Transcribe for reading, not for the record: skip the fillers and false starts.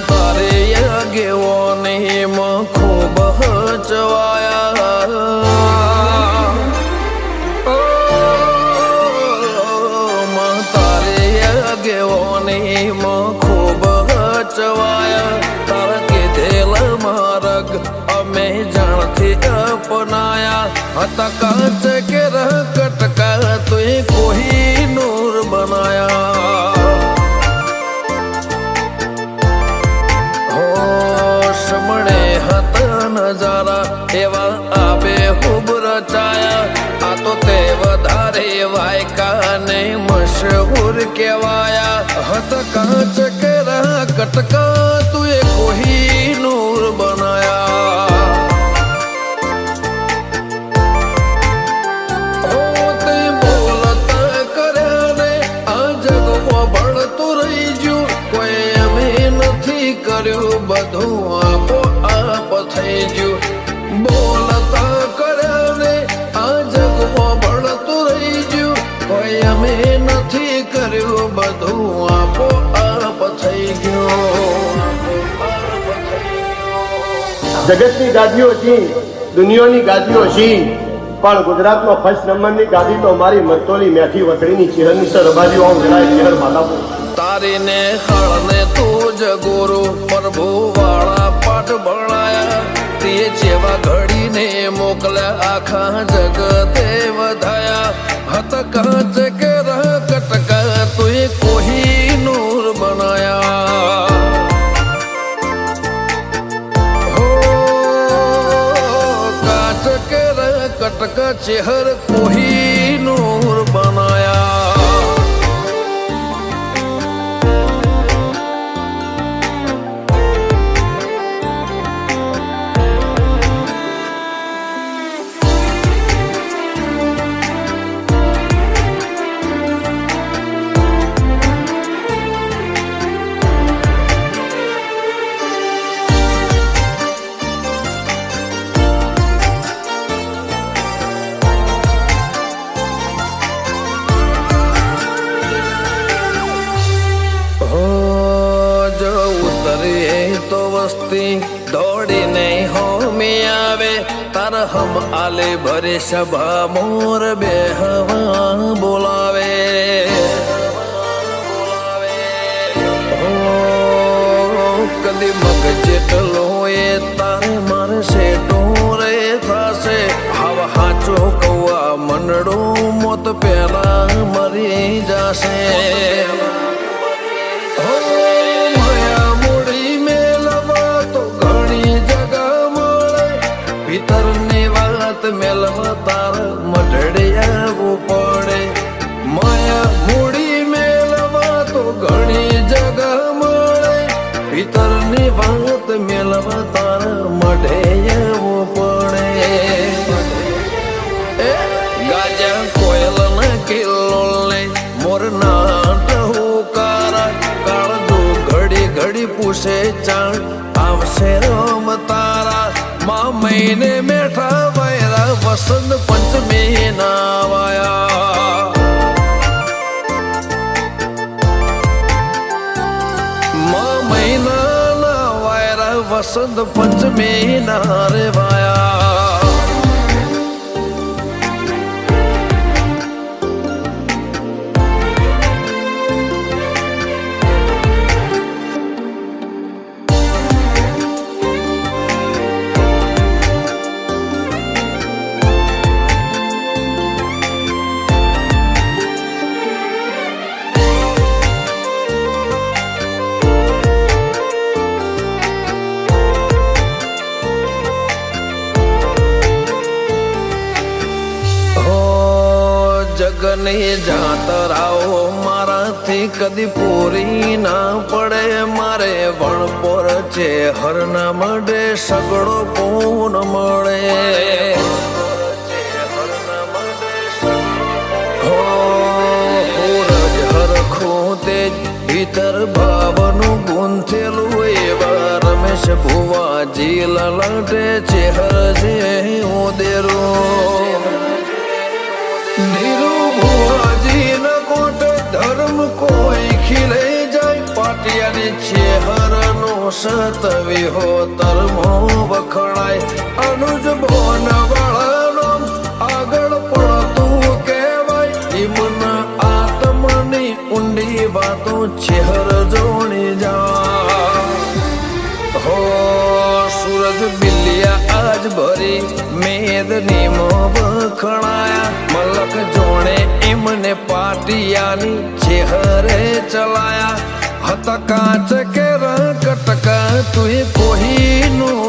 તારે આગેવાની માં ખૂબ હચવાયા તારે આગેવાની માં ખૂબ હચવાયા તારા કીધેલા માર્ગ અમે જાણથી અપનાયા હતા કાચ કે કટકા તુએ કોઈ નૂર બનાયા નજારા એવા આબે ખૂબ રચાયા આ તો તે વધારે વાયકા ને મશહૂર કેવાયા હત કાચ કેરા કટકા તુએ કોઈ નૂર બનાયા હો તે બોલતા કર્યા ને આ જગમાં ભળતું રહી ગયું કોઈ અમે નથી કર્યું બધું આપો થઈ ગયું બોલતા કર્યા ને આ જગમાં ભળતું રહી ગયું કોઈ અમે નથી કર્યું બધું આપો આપ થઈ ગયું જગતની ગાદીઓ છી દુનિયાની ગાદીઓ છી પણ ગુજરાતમાં ફર્સ્ટ નંબરની ગાદી તો મારી મરતોલી મેઠી વતડીની ચેહરની સર રબાજીઓ આમ જણાય ચેહર માધાપુર તારીને હળને તું જ ગુરુ પ્રભુ વાળા પાઠ ભણાયા તે જેવા ઘડીને મોકલ્યા આખા જગતે વધાયા હત કાચ કે કટકા તુએ કોઈ નૂર બનાયા હો કાચ કે કટકા ચેહર કોઈ નૂર બનાયા તો વસ્તી દોડીને હોમી આવે તાર હમ આલે ભરે સભા મોર બે હવા બોલાવે કદી મગ જેટલો એ તારે મારે સેટો રે થશે હવા હાચો કૌવા મંડળું મોત પેલા મરી જશે ભીતરની વાત મેલવા તાર મઢડે આવવું પડે માયા મૂડી મેલવા તો ઘણી જગા મળે ભીતરની વાત મેલવા તાર મઢે આવવું પડે ગાજા કોયલ ના કિલ્લો ને મોર નાટ હુકારા કાળજો ઘડી ઘડી પૂછે ચાણ આવશે રમ તારા મહિને મેઠા વાયરા વસંત પંચમી ના વાયા મહિના ના વાયરા વસંત પંચમી ના રે વાયા જગની જાતરાઓ મારાથી કદી પૂરી ના પડે મારે વણપોર છે હરના મડે સગડો પૂન મળે હો રજ હરખું તેજ ભીતર ભાવનું ગુંથેલું એવા રમેશ ભુવાજી લલટે ચેહર છે ઉદેરું ધીરુ ભુવાજી ન કોટ ધર્મ કોઈ ખીલે જાય પાટિયાની ચેહર નો સતવી હો તરમો વખણાય અનુજ બોન વાળાનો આગળ પડતું કહેવાય ઈમના આત્મની ઊંડી વાતો ચેહર જોણી જા હો સૂરજ બિલિયા આજ ભરી મેદની મો વખણાયા મલક જોણે એમને પાટિયાની ચેહરે ચલાયા હતા કાચ કે કટકા તું કોહીનું